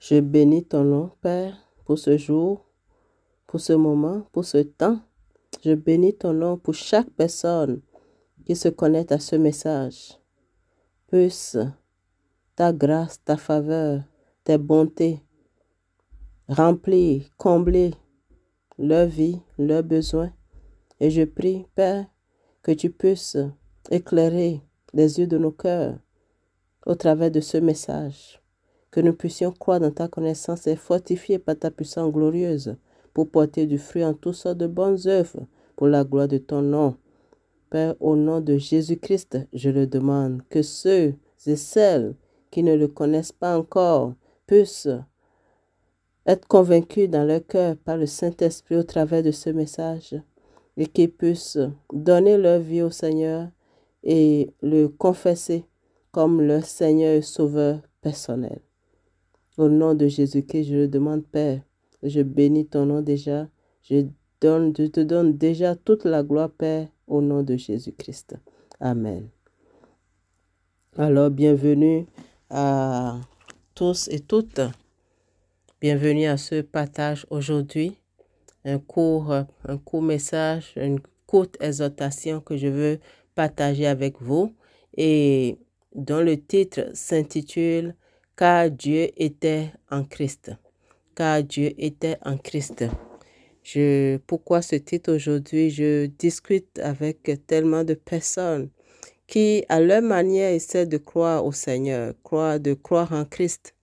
Je bénis ton nom, Père, pour ce jour, pour ce moment, pour ce temps. Je bénis ton nom pour chaque personne qui se connecte à ce message. Puisse ta grâce, ta faveur, tes bontés remplir, combler leur vie, leurs besoins. Et je prie, Père, que tu puisses éclairer les yeux de nos cœurs au travers de ce message. Que nous puissions croire dans ta connaissance et fortifier par ta puissance glorieuse pour porter du fruit en toutes sortes de bonnes œuvres pour la gloire de ton nom. Père, au nom de Jésus-Christ, je le demande que ceux et celles qui ne le connaissent pas encore puissent être convaincus dans leur cœur par le Saint-Esprit au travers de ce message et qu'ils puissent donner leur vie au Seigneur et le confesser comme leur Seigneur et Sauveur personnel. Au nom de Jésus-Christ, je le demande, Père. Je bénis ton nom déjà. Je te donne déjà toute la gloire, Père, au nom de Jésus-Christ. Amen. Alors, bienvenue à tous et toutes. Bienvenue à ce partage aujourd'hui. Un court message, une courte exhortation que je veux partager avec vous et dont le titre s'intitule « Car Dieu était en Christ ». Car Dieu était en Christ. Pourquoi ce titre aujourd'hui? Je discute avec tellement de personnes qui, à leur manière, essaient de croire au Seigneur, de croire en Christ,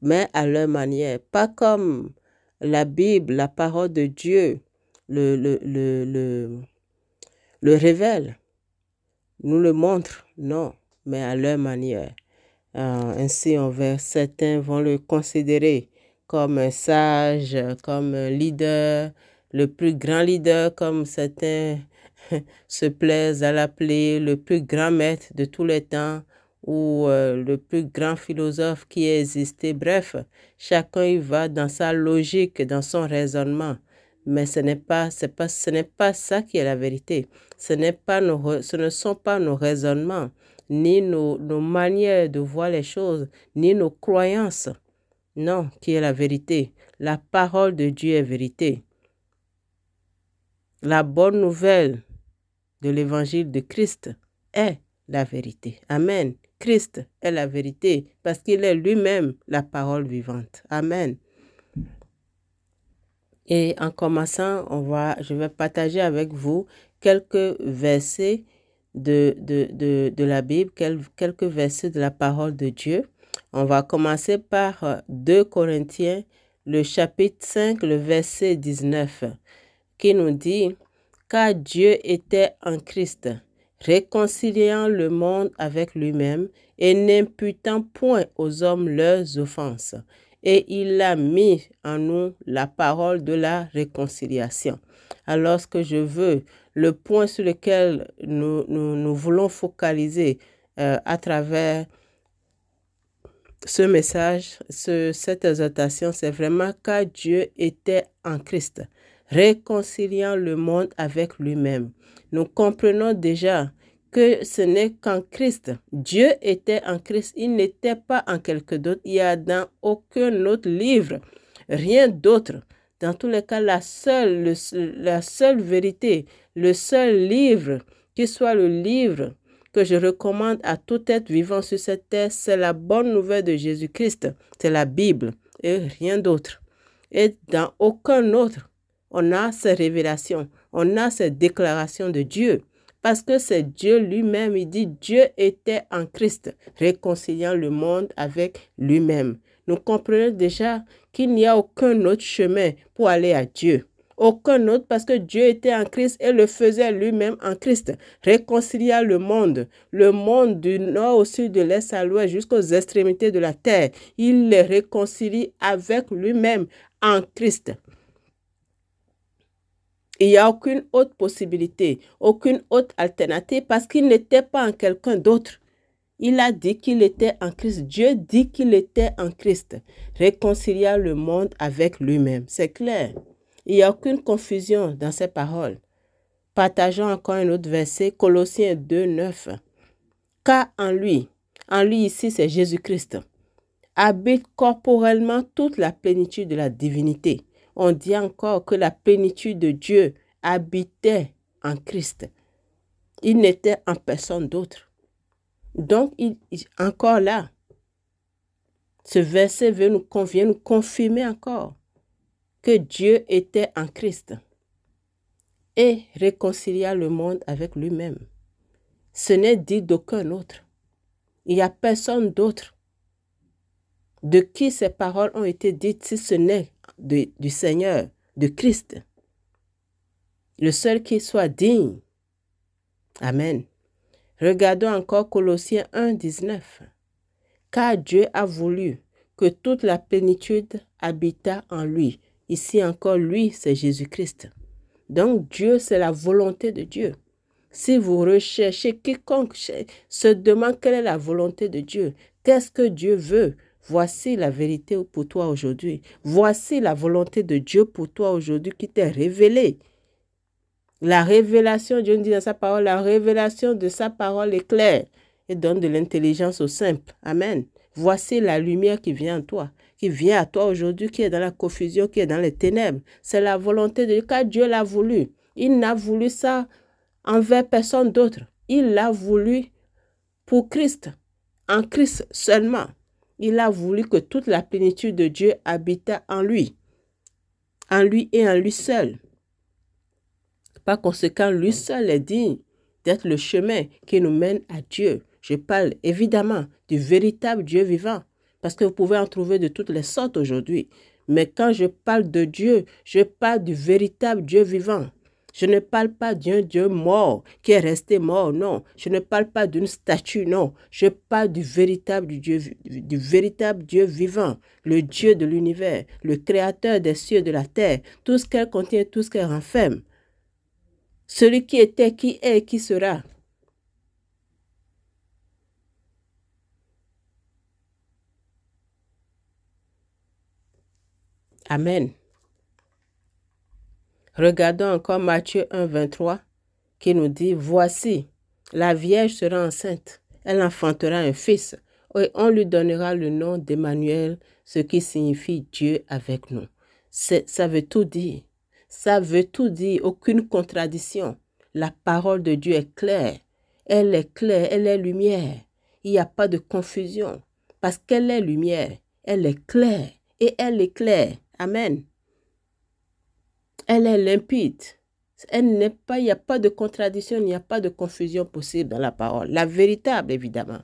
mais à leur manière, pas comme la Bible, la parole de Dieu le révèle, nous le montre, non, mais à leur manière. Ainsi, certains vont le considérer comme un sage, comme un leader, le plus grand leader, comme certains se plaisent à l'appeler, le plus grand maître de tous les temps, ou le plus grand philosophe qui ait existé. Bref, chacun y va dans sa logique, dans son raisonnement. Mais ce n'est pas ça qui est la vérité. Ce ne sont pas nos raisonnements, ni nos manières de voir les choses, ni nos croyances. Non, qui est la vérité. La parole de Dieu est vérité. La bonne nouvelle de l'évangile de Christ est la vérité. Amen. Christ est la vérité parce qu'il est lui-même la parole vivante. Amen. Et en commençant, je vais partager avec vous quelques versets de la Bible, quelques versets de la parole de Dieu. On va commencer par 2 Corinthiens, le chapitre 5, le verset 19, qui nous dit « Car Dieu était en Christ, réconciliant le monde avec lui-même et n'imputant point aux hommes leurs offenses. Et il a mis en nous la parole de la réconciliation. » Alors, ce que je veux, le point sur lequel nous voulons focaliser à travers ce message, cette exhortation, c'est vraiment car Dieu était en Christ, réconciliant le monde avec lui-même. Nous comprenons déjà que ce n'est qu'en Christ. Dieu était en Christ. Il n'était pas en quelque d'autre. Il n'y a dans aucun autre livre, rien d'autre. Dans tous les cas, la seule vérité, le seul livre qui soit le livre que je recommande à tout être vivant sur cette terre, c'est la bonne nouvelle de Jésus-Christ. C'est la Bible et rien d'autre. Et dans aucun autre, on a ces révélations, on a ces déclarations de Dieu. Parce que c'est Dieu lui-même, il dit Dieu était en Christ, réconciliant le monde avec lui-même. Nous comprenons déjà qu'il n'y a aucun autre chemin pour aller à Dieu. Aucun autre, parce que Dieu était en Christ et le faisait lui-même en Christ, réconciliant le monde du nord au sud, de l'est à l'ouest, jusqu'aux extrémités de la terre. Il les réconcilie avec lui-même en Christ. Il n'y a aucune autre possibilité, aucune autre alternative parce qu'il n'était pas en quelqu'un d'autre. Il a dit qu'il était en Christ. Dieu dit qu'il était en Christ, réconciliant le monde avec lui-même. C'est clair. Il n'y a aucune confusion dans ces paroles. Partageons encore un autre verset, Colossiens 2, 9. Car en lui ici c'est Jésus-Christ. habite corporellement toute la plénitude de la divinité. On dit encore que la plénitude de Dieu habitait en Christ. Il n'était en personne d'autre. Donc, encore là, ce verset vient nous confirmer encore que Dieu était en Christ et réconcilia le monde avec lui-même. Ce n'est dit d'aucun autre. Il n'y a personne d'autre de qui ces paroles ont été dites si ce n'est du Seigneur, de Christ. Le seul qui soit digne. Amen. Regardons encore Colossiens 1, 19. Car Dieu a voulu que toute la plénitude habitât en lui. Ici encore, lui, c'est Jésus-Christ. Donc Dieu, c'est la volonté de Dieu. Si vous recherchez, quiconque se demande quelle est la volonté de Dieu, qu'est-ce que Dieu veut, voici la vérité pour toi aujourd'hui. Voici la volonté de Dieu pour toi aujourd'hui qui t'est révélée. La révélation, Dieu nous dit dans sa parole, la révélation de sa parole est claire et donne de l'intelligence aux simples. Amen. Voici la lumière qui vient en toi, qui vient à toi aujourd'hui, qui est dans la confusion, qui est dans les ténèbres. C'est la volonté de Dieu, car Dieu l'a voulu. Il n'a voulu ça envers personne d'autre. Il l'a voulu pour Christ, en Christ seulement. Il a voulu que toute la plénitude de Dieu habitât en lui et en lui seul. Par conséquent, lui seul est digne d'être le chemin qui nous mène à Dieu. Je parle évidemment du véritable Dieu vivant, parce que vous pouvez en trouver de toutes les sortes aujourd'hui. Mais quand je parle de Dieu, je parle du véritable Dieu vivant. Je ne parle pas d'un Dieu mort qui est resté mort, non. Je ne parle pas d'une statue, non. Je parle du véritable Dieu vivant, le Dieu de l'univers, le créateur des cieux et de la terre, tout ce qu'elle contient, tout ce qu'elle renferme. Celui qui était, qui est et qui sera. Amen. Regardons encore Matthieu 1, 23, qui nous dit, « Voici, la Vierge sera enceinte, elle enfantera un fils, et on lui donnera le nom d'Emmanuel, ce qui signifie Dieu avec nous. » Ça veut tout dire. Ça veut tout dire, aucune contradiction. La parole de Dieu est claire, elle est lumière. Il n'y a pas de confusion, parce qu'elle est lumière, elle est claire, et elle est claire. Amen. Elle est limpide. Il n'y a pas de contradiction, il n'y a pas de confusion possible dans la parole. La véritable, évidemment.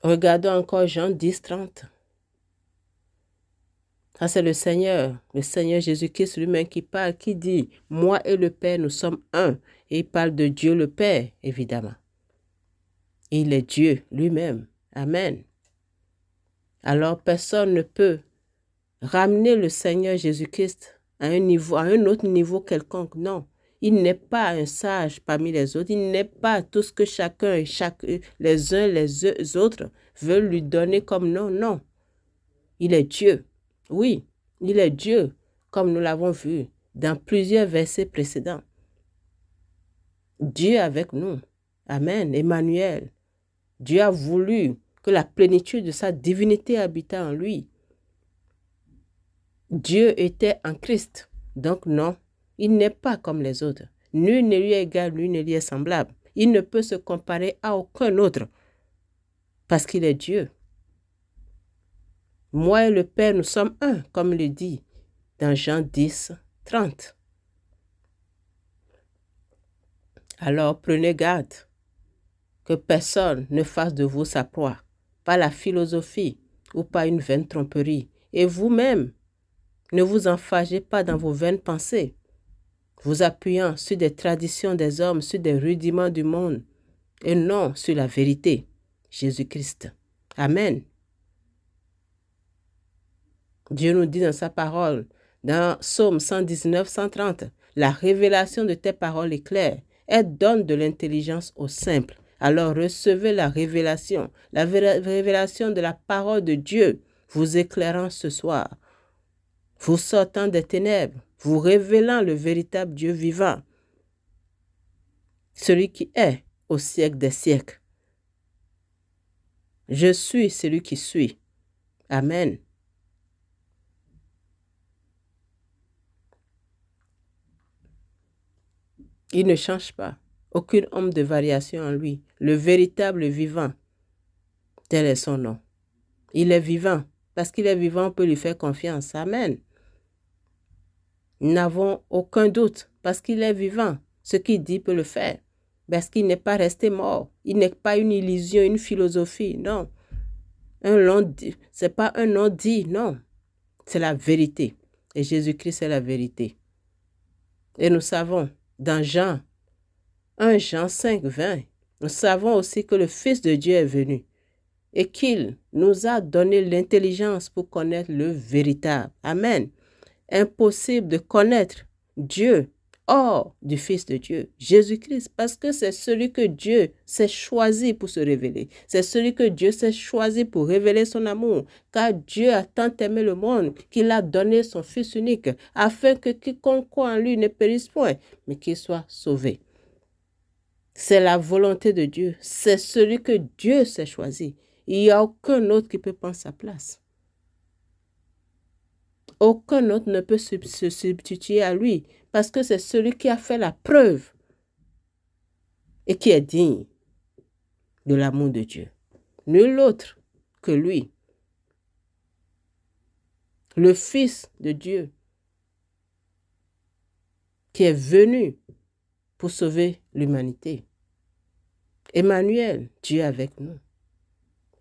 Regardons encore Jean 10, 30. Ça, c'est le Seigneur Jésus-Christ lui-même qui parle, qui dit, « Moi et le Père, nous sommes un. » Et il parle de Dieu le Père, évidemment. Il est Dieu lui-même. Amen. Alors, personne ne peut ramener le Seigneur Jésus-Christ à un autre niveau quelconque. Non, il n'est pas un sage parmi les autres. Il n'est pas tout ce que les uns les autres veulent lui donner comme nom. Non, il est Dieu. Oui, il est Dieu, comme nous l'avons vu dans plusieurs versets précédents. Dieu avec nous. Amen. Emmanuel. Dieu a voulu que la plénitude de sa divinité habitât en lui. Dieu était en Christ. Donc non, il n'est pas comme les autres. Nul ne lui est égal, nul ne lui est semblable. Il ne peut se comparer à aucun autre parce qu'il est Dieu. Moi et le Père, nous sommes un, comme il dit dans Jean 10, 30. Alors prenez garde que personne ne fasse de vous sa proie, par la philosophie ou par une vaine tromperie. Et vous-même, ne vous enfargez pas dans vos vaines pensées, vous appuyant sur des traditions des hommes, sur des rudiments du monde, et non sur la vérité, Jésus-Christ. Amen. Dieu nous dit dans sa parole, dans Psaume 119, 130, « La révélation de tes paroles est claire, elle donne de l'intelligence aux simples. » Alors recevez la révélation de la parole de Dieu, vous éclairant ce soir, vous sortant des ténèbres, vous révélant le véritable Dieu vivant, celui qui est au siècle des siècles. Je suis celui qui suis. Amen. Il ne change pas. Aucune ombre de variation en lui. Le véritable vivant. Tel est son nom. Il est vivant. Parce qu'il est vivant, on peut lui faire confiance. Amen. Nous n'avons aucun doute. Parce qu'il est vivant. Ce qu'il dit peut le faire. Parce qu'il n'est pas resté mort. Il n'est pas une illusion, une philosophie. Non. Ce n'est pas un nom dit. Non. C'est la vérité. Et Jésus-Christ est la vérité. Et nous savons, dans Jean 1 Jean 5, 20, nous savons aussi que le Fils de Dieu est venu et qu'il nous a donné l'intelligence pour connaître le véritable. Amen. Impossible de connaître Dieu hors du Fils de Dieu, Jésus-Christ, parce que c'est celui que Dieu s'est choisi pour se révéler. C'est celui que Dieu s'est choisi pour révéler son amour, car Dieu a tant aimé le monde qu'il a donné son Fils unique, afin que quiconque croit en lui ne périsse point, mais qu'il soit sauvé. C'est la volonté de Dieu. C'est celui que Dieu s'est choisi. Il n'y a aucun autre qui peut prendre sa place. Aucun autre ne peut se substituer à lui parce que c'est celui qui a fait la preuve et qui est digne de l'amour de Dieu. Nul autre que lui. Le Fils de Dieu qui est venu pour sauver l'humanité. Emmanuel, Dieu avec nous.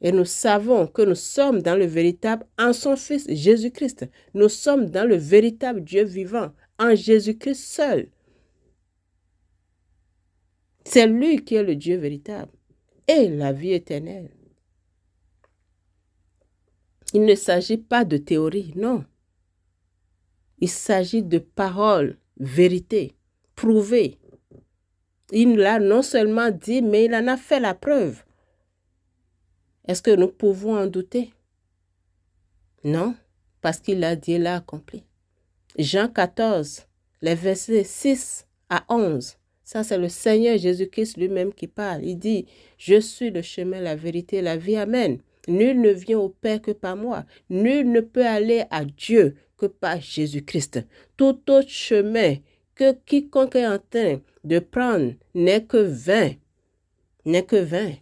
Et nous savons que nous sommes dans le véritable, en son Fils Jésus-Christ. Nous sommes dans le véritable Dieu vivant, en Jésus-Christ seul. C'est lui qui est le Dieu véritable et la vie éternelle. Il ne s'agit pas de théorie, non. Il s'agit de paroles, vérité, prouvées. Il l'a non seulement dit, mais il en a fait la preuve. Est-ce que nous pouvons en douter? Non, parce qu'il l'a dit et l'a accompli. Jean 14, les versets 6 à 11. Ça, c'est le Seigneur Jésus-Christ lui-même qui parle. Il dit, « Je suis le chemin, la vérité et la vie. Amen. Nul ne vient au Père que par moi. Nul ne peut aller à Dieu que par Jésus-Christ. Tout autre chemin que quiconque est en train de prendre n'est que vain. N'est que vain. »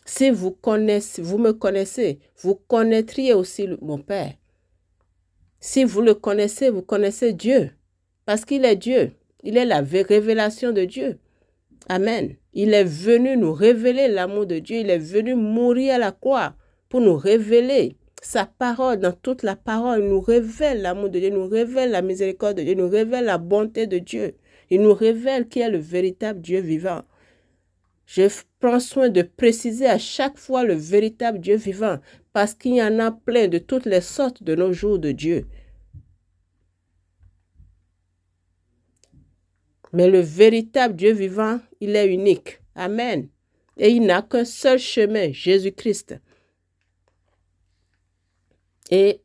Si vous me connaissez, vous connaîtriez aussi mon Père. Si vous le connaissez, vous connaissez Dieu. Parce qu'il est Dieu. Il est la révélation de Dieu. Amen. Il est venu nous révéler l'amour de Dieu. Il est venu mourir à la croix pour nous révéler sa parole. Dans toute la parole, il nous révèle l'amour de Dieu, il nous révèle la miséricorde de Dieu, il nous révèle la bonté de Dieu. Il nous révèle qui est le véritable Dieu vivant. Je prends soin de préciser à chaque fois le véritable Dieu vivant, parce qu'il y en a plein de toutes les sortes de nos jours de Dieu. Mais le véritable Dieu vivant, il est unique. Amen. Et il n'a qu'un seul chemin, Jésus-Christ. Et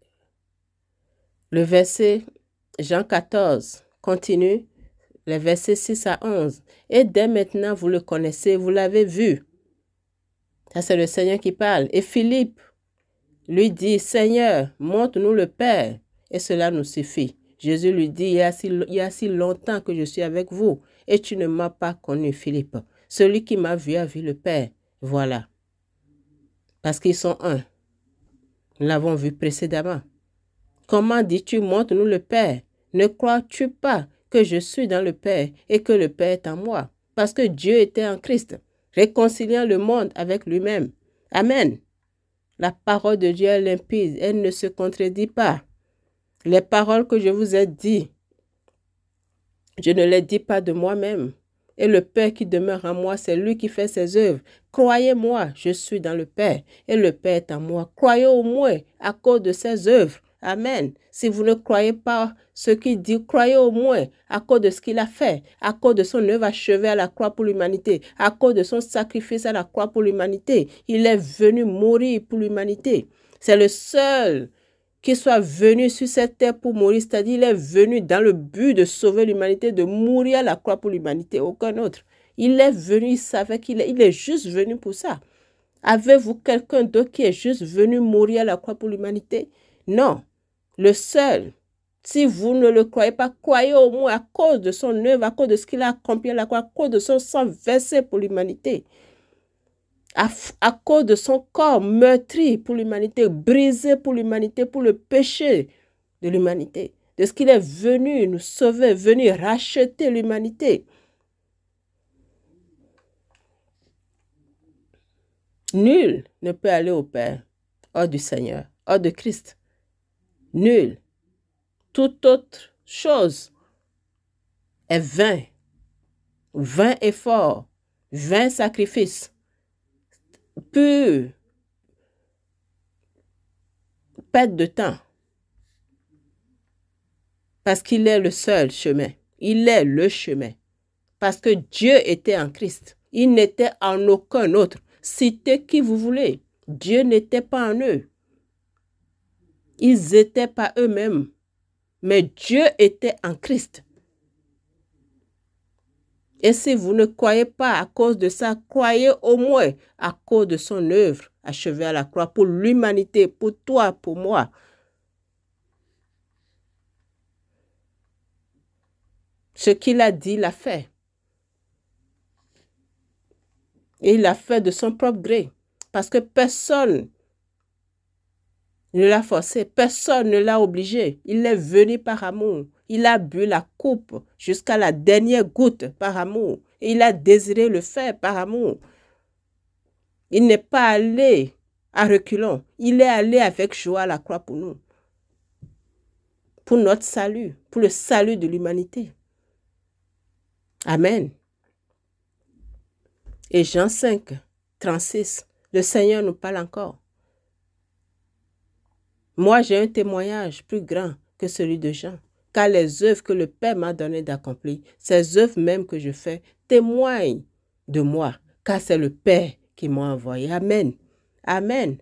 le verset Jean 14 continue. Les versets 6 à 11. Et dès maintenant, vous le connaissez, vous l'avez vu. Ça, c'est le Seigneur qui parle. Et Philippe lui dit, Seigneur, montre-nous le Père, et cela nous suffit. Jésus lui dit, il y a si longtemps que je suis avec vous, et tu ne m'as pas connu, Philippe. Celui qui m'a vu a vu le Père. Voilà. Parce qu'ils sont un. Nous l'avons vu précédemment. Comment dis-tu, montre-nous le Père? Ne crois-tu pas que je suis dans le Père et que le Père est en moi? Parce que Dieu était en Christ, réconciliant le monde avec lui-même. Amen. La parole de Dieu est limpide, elle ne se contredit pas. Les paroles que je vous ai dites, je ne les dis pas de moi-même. Et le Père qui demeure en moi, c'est lui qui fait ses œuvres. Croyez-moi, je suis dans le Père et le Père est en moi. Croyez au moins à cause de ses œuvres. Amen. Si vous ne croyez pas ce qu'il dit, croyez au moins à cause de ce qu'il a fait, à cause de son œuvre achevée à la croix pour l'humanité, à cause de son sacrifice à la croix pour l'humanité. Il est venu mourir pour l'humanité. C'est le seul qui soit venu sur cette terre pour mourir, c'est-à-dire il est venu dans le but de sauver l'humanité, de mourir à la croix pour l'humanité, aucun autre. Il est venu, il savait qu'il est juste venu pour ça. Avez-vous quelqu'un d'autre qui est juste venu mourir à la croix pour l'humanité? Non. Le seul. Si vous ne le croyez pas, croyez au moins à cause de son œuvre, à cause de ce qu'il a accompli à la croix, à cause de son sang versé pour l'humanité. À cause de son corps meurtri pour l'humanité, brisé pour l'humanité, pour le péché de l'humanité. De ce qu'il est venu nous sauver, venu racheter l'humanité. Nul ne peut aller au Père hors du Seigneur, hors de Christ. Nul. Toute autre chose est vain. Vain effort, vain sacrifice, pure perte de temps. Parce qu'il est le seul chemin. Il est le chemin. Parce que Dieu était en Christ. Il n'était en aucun autre. Citez qui vous voulez. Dieu n'était pas en eux. Ils n'étaient pas eux-mêmes. Mais Dieu était en Christ. Et si vous ne croyez pas à cause de ça, croyez au moins à cause de son œuvre achevée à la croix pour l'humanité, pour toi, pour moi. Ce qu'il a dit, il l'a fait. Et il l'a fait de son propre gré. Parce que personne ne l'a forcé, personne ne l'a obligé. Il est venu par amour. Il a bu la coupe jusqu'à la dernière goutte par amour. Et il a désiré le faire par amour. Il n'est pas allé à reculons. Il est allé avec joie à la croix pour nous. Pour notre salut, pour le salut de l'humanité. Amen. Et Jean 5, 36, le Seigneur nous parle encore. Moi, j'ai un témoignage plus grand que celui de Jean, car les œuvres que le Père m'a donné d'accomplir, ces œuvres même que je fais, témoignent de moi, car c'est le Père qui m'a envoyé. Amen. Amen.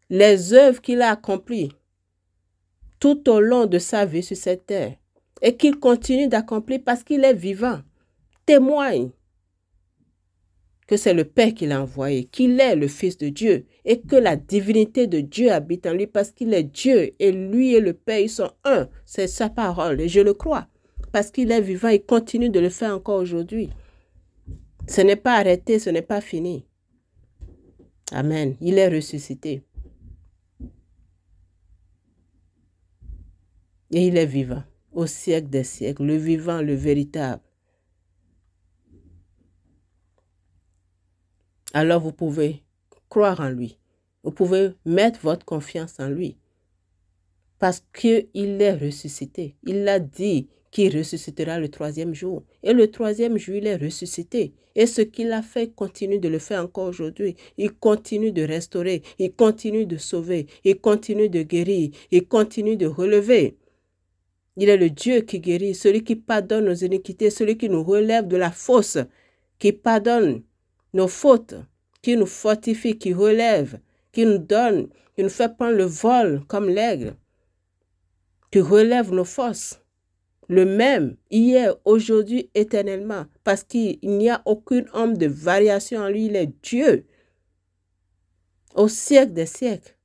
Les œuvres qu'il a accomplies tout au long de sa vie sur cette terre et qu'il continue d'accomplir parce qu'il est vivant, témoignent que c'est le Père qui l'a envoyé, qu'il est le Fils de Dieu et que la divinité de Dieu habite en lui parce qu'il est Dieu et lui et le Père, ils sont un. C'est sa parole et je le crois parce qu'il est vivant, il continue de le faire encore aujourd'hui. Ce n'est pas arrêté, ce n'est pas fini. Amen. Il est ressuscité. Et il est vivant au siècle des siècles, le vivant, le véritable. Alors vous pouvez croire en lui. Vous pouvez mettre votre confiance en lui. Parce qu'il est ressuscité. Il a dit qu'il ressuscitera le 3e jour. Et le 3e jour, il est ressuscité. Et ce qu'il a fait, il continue de le faire encore aujourd'hui. Il continue de restaurer. Il continue de sauver. Il continue de guérir. Il continue de relever. Il est le Dieu qui guérit, celui qui pardonne nos iniquités, celui qui nous relève de la fosse, qui pardonne nos fautes, qui nous fortifie, qui relève, qui nous donne, qui nous fait prendre le vol comme l'aigle, qui relève nos forces. Le même, hier, aujourd'hui, éternellement, parce qu'il n'y a aucune ombre de variation en lui, il est Dieu. Au siècle des siècles,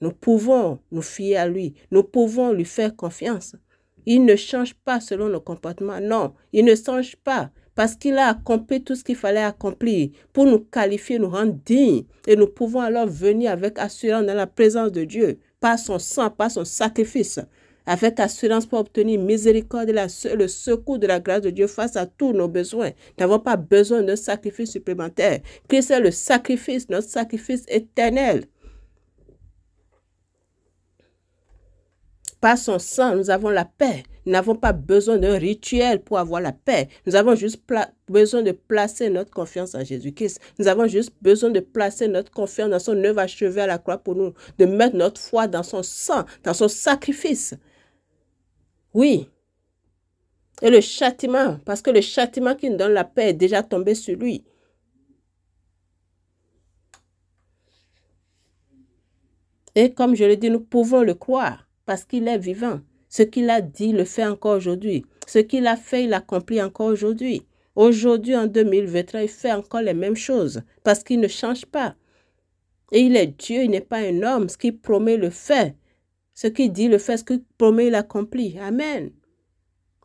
nous pouvons nous fier à lui, nous pouvons lui faire confiance. Il ne change pas selon nos comportements. Non, il ne change pas parce qu'il a accompli tout ce qu'il fallait accomplir pour nous qualifier, nous rendre dignes. Et nous pouvons alors venir avec assurance dans la présence de Dieu, par son sang, par son sacrifice, avec assurance pour obtenir miséricorde et le secours de la grâce de Dieu face à tous nos besoins. Nous n'avons pas besoin d'un sacrifice supplémentaire. Christ est le sacrifice, notre sacrifice éternel. Par son sang, nous avons la paix. Nous n'avons pas besoin d'un rituel pour avoir la paix. Nous avons juste besoin de placer notre confiance en Jésus-Christ. Nous avons juste besoin de placer notre confiance dans son œuvre achevée à la croix pour nous. De mettre notre foi dans son sang, dans son sacrifice. Oui. Et le châtiment, parce que le châtiment qui nous donne la paix est déjà tombé sur lui. Et comme je l'ai dit, nous pouvons le croire. Parce qu'il est vivant. Ce qu'il a dit, il le fait encore aujourd'hui. Ce qu'il a fait, il l'accomplit encore aujourd'hui. Aujourd'hui, en 2023, il fait encore les mêmes choses parce qu'il ne change pas. Et il est Dieu, il n'est pas un homme. Ce qu'il promet, le fait. Ce qu'il dit, le fait. Ce qu'il promet, il accomplit. Amen.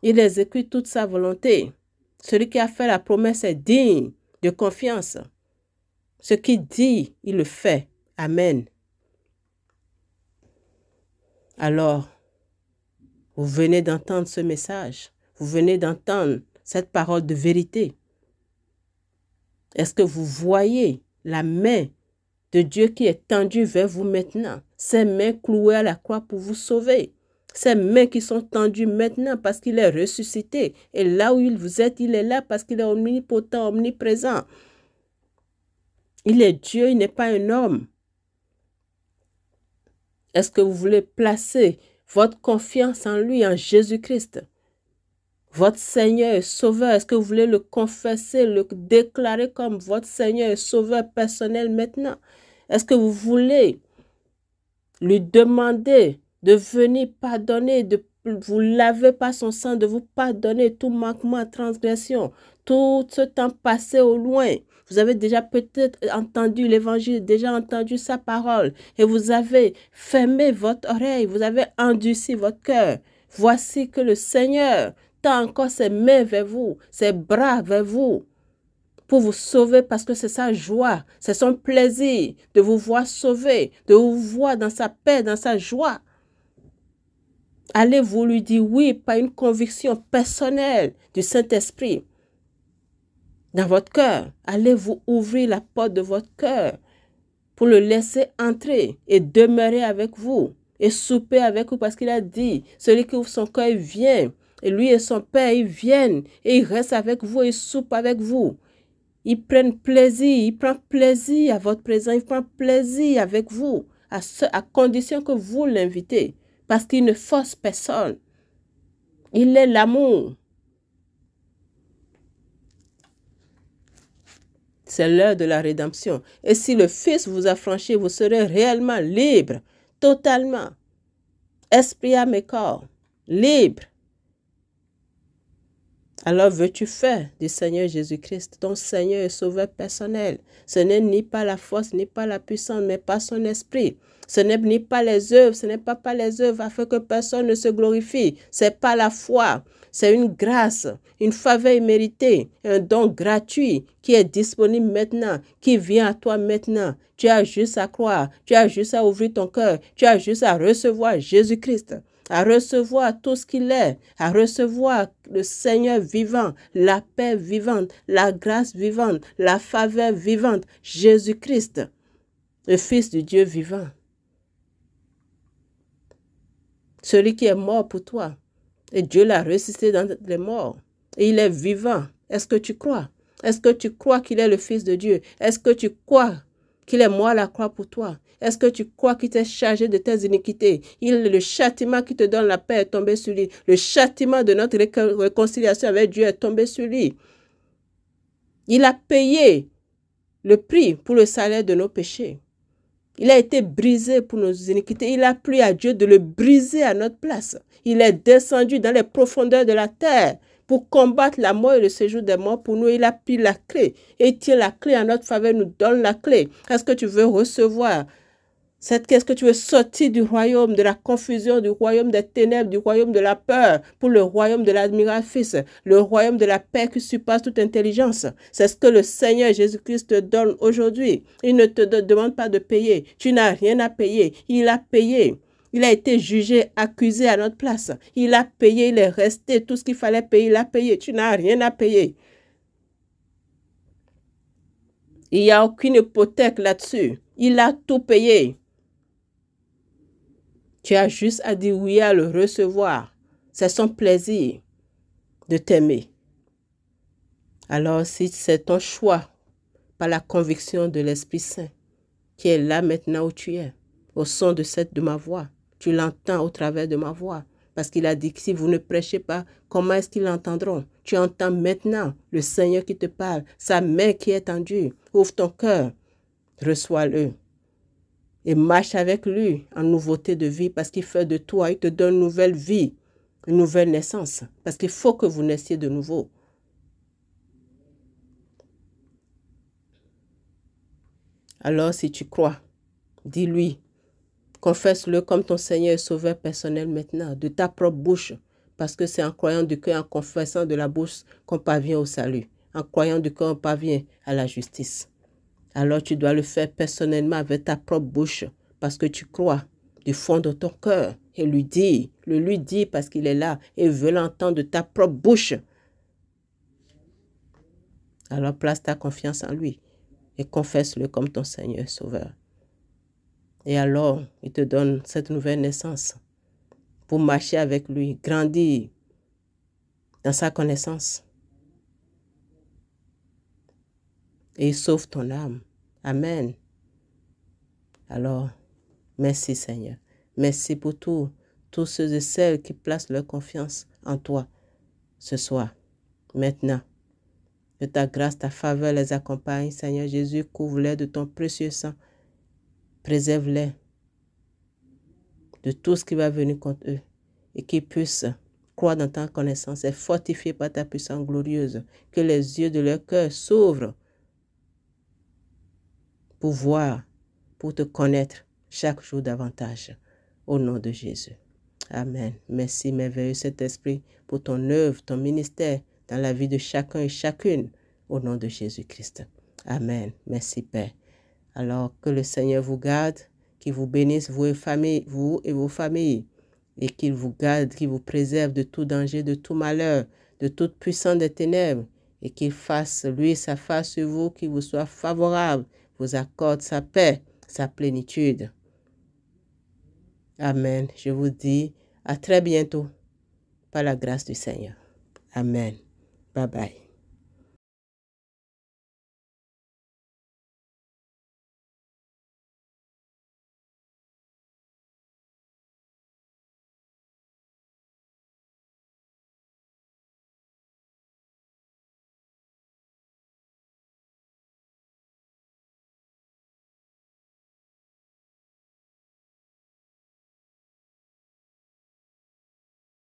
Il exécute toute sa volonté. Celui qui a fait la promesse est digne de confiance. Ce qu'il dit, il le fait. Amen. Alors, vous venez d'entendre ce message. Vous venez d'entendre cette parole de vérité. Est-ce que vous voyez la main de Dieu qui est tendue vers vous maintenant? Ses mains clouées à la croix pour vous sauver. Ses mains qui sont tendues maintenant parce qu'il est ressuscité. Et là où vous êtes, il est là parce qu'il est omnipotent, omniprésent. Il est Dieu, il n'est pas un homme. Est-ce que vous voulez placer votre confiance en lui, en Jésus-Christ, votre Seigneur et Sauveur? Est-ce que vous voulez le confesser, le déclarer comme votre Seigneur et Sauveur personnel maintenant? Est-ce que vous voulez lui demander de venir pardonner, de vous laver par son sang, de vous pardonner tout manquement, transgression, tout ce temps passé au loin? Vous avez déjà peut-être entendu l'évangile, déjà entendu sa parole, et vous avez fermé votre oreille, vous avez endurci votre cœur. Voici que le Seigneur tend encore ses mains vers vous, ses bras vers vous, pour vous sauver, parce que c'est sa joie, c'est son plaisir de vous voir sauver, de vous voir dans sa paix, dans sa joie. Allez-vous lui dire oui par une conviction personnelle du Saint-Esprit dans votre cœur? Allez-vous ouvrir la porte de votre cœur pour le laisser entrer et demeurer avec vous et souper avec vous, parce qu'il a dit, celui qui ouvre son cœur, il vient, et lui et son Père, ils viennent et ils restent avec vous, ils soupent avec vous. Ils prennent plaisir, ils prennent plaisir à votre présence, ils prennent plaisir avec vous, à condition que vous l'invitez, parce qu'il ne force personne. Il est l'amour. C'est l'heure de la rédemption. Et si le Fils vous a franchi, vous serez réellement libre, totalement. Esprit, âme et corps, libre. Alors veux-tu faire du Seigneur Jésus-Christ ton Seigneur et Sauveur personnel? Ce n'est ni pas la force, ni pas la puissance, mais par son esprit. Ce n'est ni pas les œuvres, ce n'est pas par les œuvres afin que personne ne se glorifie. C'est pas la foi. C'est une grâce, une faveur imméritée, un don gratuit qui est disponible maintenant, qui vient à toi maintenant. Tu as juste à croire, tu as juste à ouvrir ton cœur, tu as juste à recevoir Jésus-Christ, à recevoir tout ce qu'il est, à recevoir le Seigneur vivant, la paix vivante, la grâce vivante, la faveur vivante, Jésus-Christ, le Fils du Dieu vivant. Celui qui est mort pour toi. Et Dieu l'a ressuscité dans les morts. Et il est vivant. Est-ce que tu crois? Est-ce que tu crois qu'il est le Fils de Dieu? Est-ce que tu crois qu'il est mort à la croix pour toi? Est-ce que tu crois qu'il t'est chargé de tes iniquités? Le châtiment qui te donne la paix est tombé sur lui. Le châtiment de notre réconciliation avec Dieu est tombé sur lui. Il a payé le prix pour le salaire de nos péchés. Il a été brisé pour nos iniquités. Il a plu à Dieu de le briser à notre place. Il est descendu dans les profondeurs de la terre pour combattre la mort et le séjour des morts pour nous. Il a pris la clé et il tient la clé en notre faveur, nous donne la clé. Est-ce que tu veux recevoir cette clé? Est-ce que tu veux sortir du royaume de la confusion, du royaume des ténèbres, du royaume de la peur, pour le royaume de l'admiratrice, le royaume de la paix qui surpasse toute intelligence? C'est ce que le Seigneur Jésus-Christ te donne aujourd'hui. Il ne te demande pas de payer. Tu n'as rien à payer. Il a payé. Il a été jugé, accusé à notre place. Il a payé, il est resté. Tout ce qu'il fallait payer, il a payé. Tu n'as rien à payer. Il n'y a aucune hypothèque là-dessus. Il a tout payé. Tu as juste à dire oui, à le recevoir. C'est son plaisir de t'aimer. Alors, si c'est ton choix, par la conviction de l'Esprit Saint, qui est là maintenant où tu es, au son de ma voix, tu l'entends au travers de ma voix. Parce qu'il a dit que si vous ne prêchez pas, comment est-ce qu'ils l'entendront? Tu entends maintenant le Seigneur qui te parle, sa main qui est tendue. Ouvre ton cœur, reçois-le. Et marche avec lui en nouveauté de vie, parce qu'il fait de toi, il te donne une nouvelle vie, une nouvelle naissance. Parce qu'il faut que vous naissiez de nouveau. Alors si tu crois, dis-lui, confesse-le comme ton Seigneur et Sauveur personnel maintenant, de ta propre bouche, parce que c'est en croyant du cœur, en confessant de la bouche qu'on parvient au salut. En croyant du cœur, on parvient à la justice. Alors tu dois le faire personnellement avec ta propre bouche, parce que tu crois du fond de ton cœur et lui dis parce qu'il est là et veut l'entendre de ta propre bouche. Alors place ta confiance en lui et confesse-le comme ton Seigneur et Sauveur. Et alors, il te donne cette nouvelle naissance pour marcher avec lui, grandir dans sa connaissance. Et il sauve ton âme. Amen. Alors, merci Seigneur. Merci pour tous ceux et celles qui placent leur confiance en toi ce soir, maintenant. Que ta grâce, ta faveur les accompagne. Seigneur Jésus, couvre-les de ton précieux sang. Préserve-les de tout ce qui va venir contre eux et qu'ils puissent croire dans ta connaissance et fortifiés par ta puissance glorieuse. Que les yeux de leur cœur s'ouvrent pour voir, pour te connaître chaque jour davantage. Au nom de Jésus. Amen. Merci, merveilleux Saint-Esprit, pour ton œuvre, ton ministère dans la vie de chacun et chacune. Au nom de Jésus-Christ. Amen. Merci, Père. Alors, que le Seigneur vous garde, qu'il vous bénisse, vous et vos familles, et qu'il vous garde, qu'il vous préserve de tout danger, de tout malheur, de toute puissance des ténèbres, et qu'il fasse, lui, sa face sur vous, qu'il vous soit favorable, vous accorde sa paix, sa plénitude. Amen. Je vous dis à très bientôt, par la grâce du Seigneur. Amen. Bye bye.